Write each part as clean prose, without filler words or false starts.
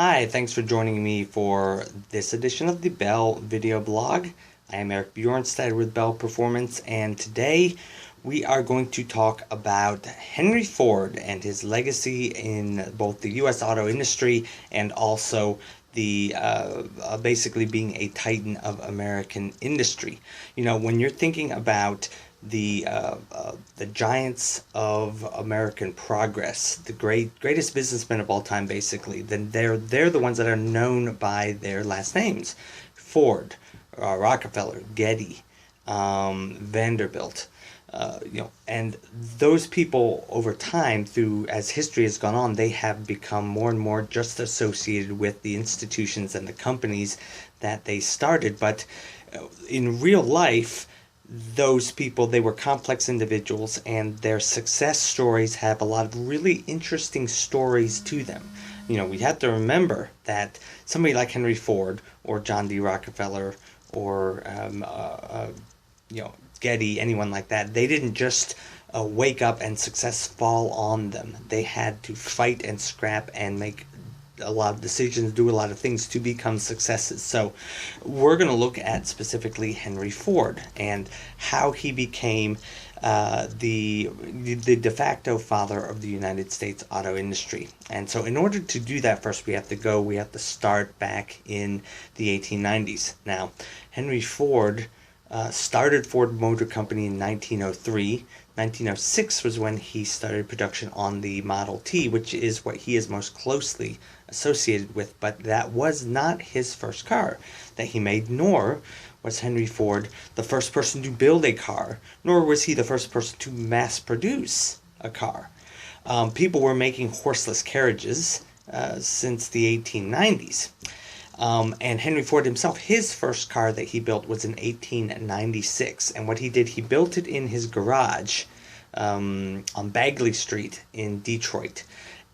Hi, thanks for joining me for this edition of the Bell video blog. I am Eric Bjornstad with Bell Performance, and today we are going to talk about Henry Ford and his legacy in both the U.S. auto industry and also the basically being a titan of American industry. You know, when you're thinking about the giants of American progress, the greatest businessmen of all time, basically, then they're the ones that are known by their last names: Ford, Rockefeller, Getty, Vanderbilt. And those people over time, through as history has gone on, they have become more and more just associated with the institutions and the companies that they started. But in real life, those people, they were complex individuals, and their success stories have a lot of really interesting stories to them. You know, we have to remember that somebody like Henry Ford or John D. Rockefeller or Getty, anyone like that, they didn't just wake up and success fall on them. They had to fight and scrap and make a lot of decisions, do a lot of things to become successes. So we're going to look at specifically Henry Ford and how he became the de facto father of the United States auto industry. And so in order to do that, first we have to start back in the 1890s. Now, Henry Ford started Ford Motor Company in 1903. 1906 was when he started production on the Model T, which is what he is most closely associated with, but that was not his first car that he made, nor was Henry Ford the first person to build a car, nor was he the first person to mass produce a car. People were making horseless carriages since the 1890s. And Henry Ford himself, his first car that he built was in 1896. And what he did, he built it in his garage on Bagley Street in Detroit.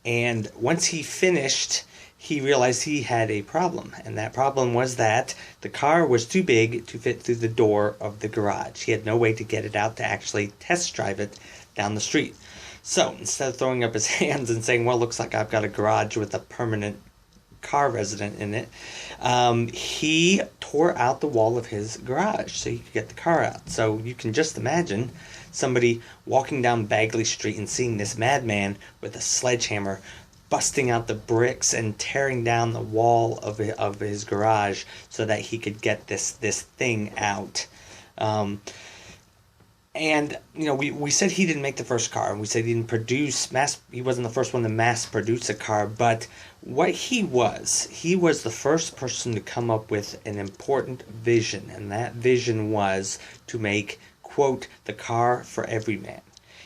And once he finished, he realized he had a problem. And that problem was that the car was too big to fit through the door of the garage. He had no way to get it out to actually test drive it down the street. So instead of throwing up his hands and saying, well, looks like I've got a garage with a permanent car resident in it, he tore out the wall of his garage so he could get the car out. So you can just imagine somebody walking down Bagley Street and seeing this madman with a sledgehammer busting out the bricks and tearing down the wall of his garage so that he could get this thing out. And, you know, we said he didn't make the first car, and we said he didn't he wasn't the first one to mass produce a car, but what he was the first person to come up with an important vision, and that vision was to make, quote, the car for every man.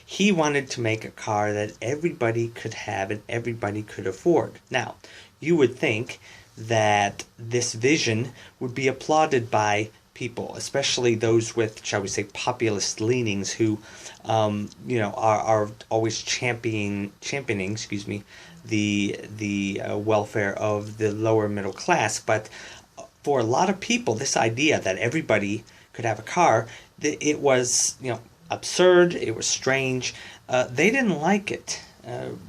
He wanted to make a car that everybody could have and everybody could afford. Now, you would think that this vision would be applauded by people, especially those with, shall we say, populist leanings, who, are always championing, the welfare of the lower middle class. But for a lot of people, this idea that everybody could have a car, it was, absurd. It was strange. They didn't like it.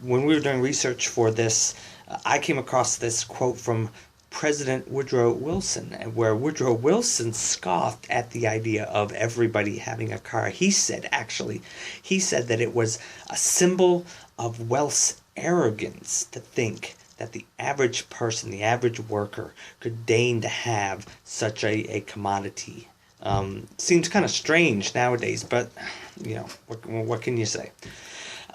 When we were doing research for this, I came across this quote from President Woodrow Wilson, where Woodrow Wilson scoffed at the idea of everybody having a car. He said that it was a symbol of wealth's arrogance to think that the average person, the average worker, could deign to have such a commodity. Seems kind of strange nowadays, but, what can you say?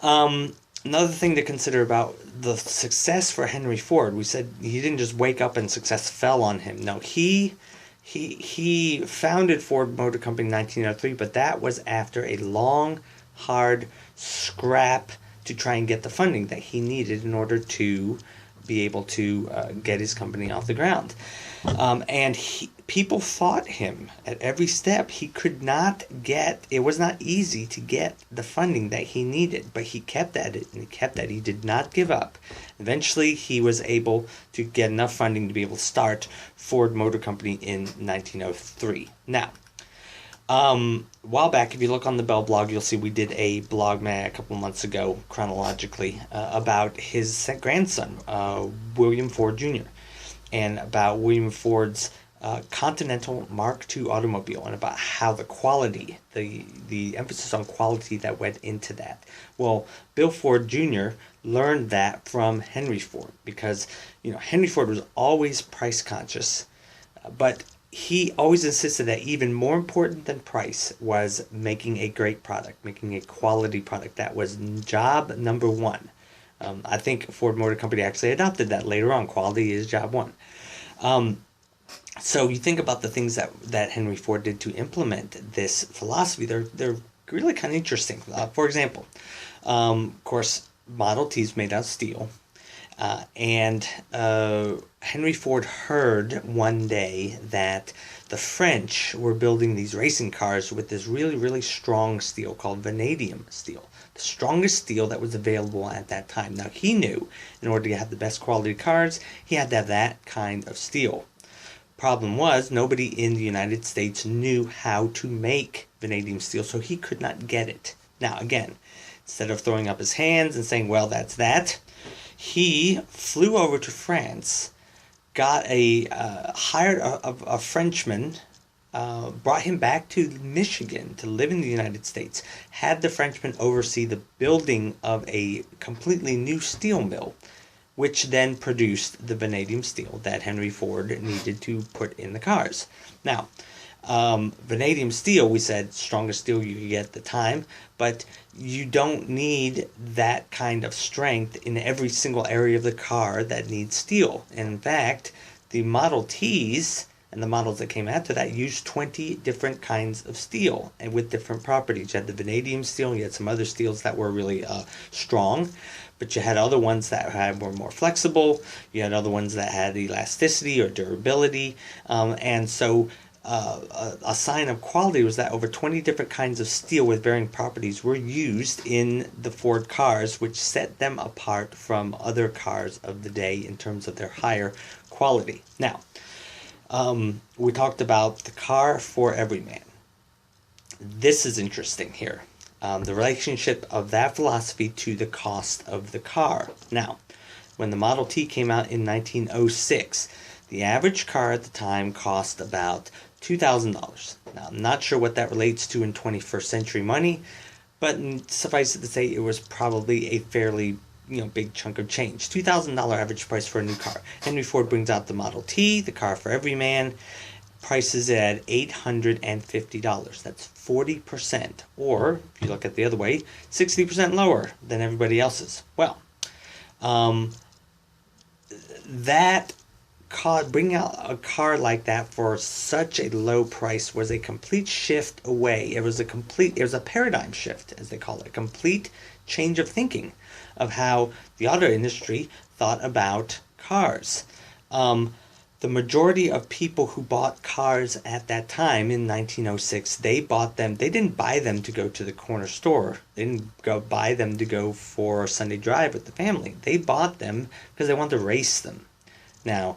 Another thing to consider about the success for Henry Ford, we said he didn't just wake up and success fell on him. No, he founded Ford Motor Company in 1903, but that was after a long, hard scrap to try and get the funding that he needed in order to be able to get his company off the ground. And people fought him at every step. He could not it was not easy to get the funding that he needed, but he kept at it, and he kept at it. He did not give up. Eventually, he was able to get enough funding to be able to start Ford Motor Company in 1903. Now, A while back, if you look on the Bell blog, you'll see we did a blog a couple months ago, chronologically, about his grandson, William Ford Jr., and about William Ford's Continental Mark II automobile, and about how the quality, the emphasis on quality that went into that. Well, Bill Ford Jr. learned that from Henry Ford, because Henry Ford was always price conscious, but he always insisted that even more important than price was making a great product, making a quality product. That was job number one. I think Ford Motor Company actually adopted that later on. Quality is job one. So you think about the things that Henry Ford did to implement this philosophy. They're really kind of interesting. For example, of course, Model T's made out of steel. And Henry Ford heard one day that the French were building these racing cars with this really, really strong steel called vanadium steel, the strongest steel that was available at that time. Now, he knew in order to have the best quality cars, he had to have that kind of steel. Problem was, nobody in the United States knew how to make vanadium steel, so he could not get it. Now, again, instead of throwing up his hands and saying, well, that's that, he flew over to France, got hired a Frenchman, brought him back to Michigan to live in the United States, had the Frenchman oversee the building of a completely new steel mill, which then produced the vanadium steel that Henry Ford needed to put in the cars. Now, vanadium steel, we said, strongest steel you could get at the time, but you don't need that kind of strength in every single area of the car that needs steel. And in fact, the Model Ts and the models that came after that used 20 different kinds of steel and with different properties. You had the vanadium steel, you had some other steels that were really strong, but you had other ones that were more flexible, you had other ones that had elasticity or durability, and so a sign of quality was that over 20 different kinds of steel with varying properties were used in the Ford cars, which set them apart from other cars of the day in terms of their higher quality. Now, we talked about the car for every man. This is interesting here. The relationship of that philosophy to the cost of the car. Now, when the Model T came out in 1906, the average car at the time cost about $2,000. Now, I'm not sure what that relates to in 21st century money, but suffice it to say, it was probably a fairly big chunk of change. $2,000 average price for a new car. Henry Ford brings out the Model T, the car for every man, prices it at $850. That's 40%, or if you look at the other way, 60% lower than everybody else's. Well, that bringing out a car like that for such a low price was a complete shift away. It was a paradigm shift, as they call it, a complete change of thinking of how the auto industry thought about cars. The majority of people who bought cars at that time in 1906, they didn't buy them to go to the corner store. They didn't buy them to go for a Sunday drive with the family. They bought them because they wanted to race them. Now,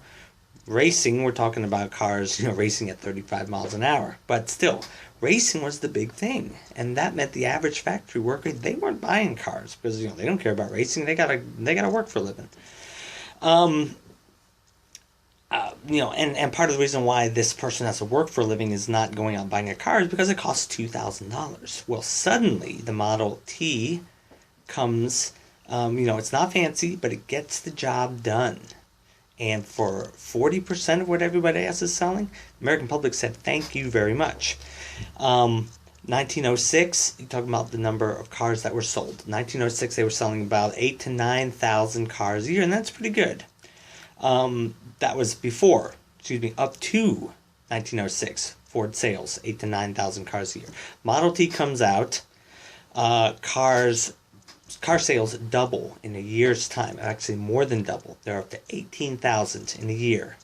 racing, we're talking about cars, racing at 35 miles an hour. But still, racing was the big thing. And that meant the average factory worker, they weren't buying cars because, they don't care about racing. They gotta work for a living. And part of the reason why this person has to work for a living is not going out and buying a car is because it costs $2,000. Well, suddenly the Model T comes, it's not fancy, but it gets the job done. And for 40% of what everybody else is selling, the American public said, thank you very much. 1906, you talk about the number of cars that were sold. 1906, they were selling about 8,000 to 9,000 cars a year, and that's pretty good. That was up to 1906, Ford sales, 8,000 to 9,000 cars a year. Model T comes out, car sales double in a year's time, actually more than double. They're up to 18,000 in a year.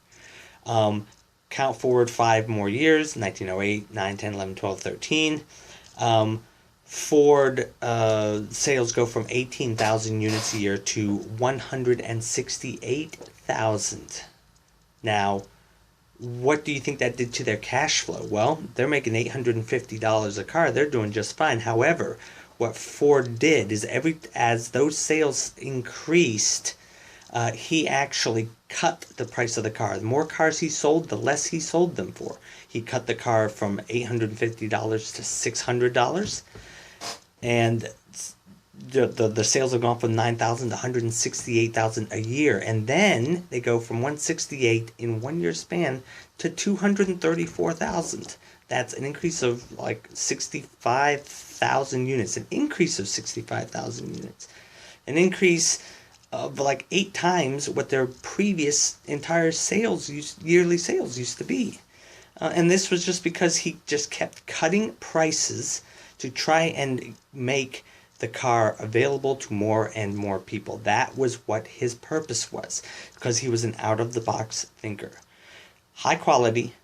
Count forward 5 more years, 1908, 9, 10, 11, 12, 13. Ford sales go from 18,000 units a year to 168,000. Now, What do you think that did to their cash flow? Well, they're making $850 a car. They're doing just fine. However, what Ford did is as those sales increased, he actually cut the price of the car. The more cars he sold, the less he sold them for. He cut the car from $850 to $600, and the sales have gone from 9,000 to 168,000 a year, and then they go from 168 in 1 year span to 234,000. That's an increase of like 65,000 units, an increase of 65,000 units, an increase of like 8 times what their previous entire yearly sales used to be. And this was just because he just kept cutting prices to try and make the car available to more and more people. That was what his purpose was, because he was an out-of-the-box thinker. High quality,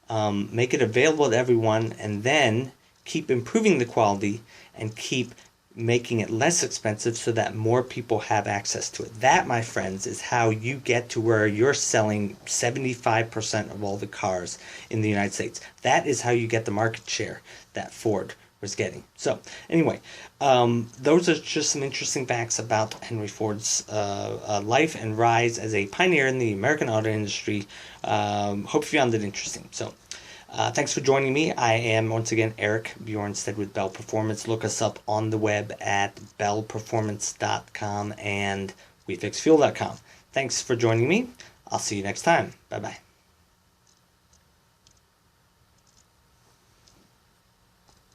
make it available to everyone, and then keep improving the quality and keep making it less expensive so that more people have access to it. That, my friends, is how you get to where you're selling 75% of all the cars in the United States. That is how you get the market share that Ford was getting. So anyway, those are just some interesting facts about Henry Ford's life and rise as a pioneer in the American auto industry. Hope you found it interesting. So thanks for joining me. I am once again Eric Bjornstead with Bell Performance. Look us up on the web at bellperformance.com and wefixfuel.com. Thanks for joining me. I'll see you next time. Bye-bye.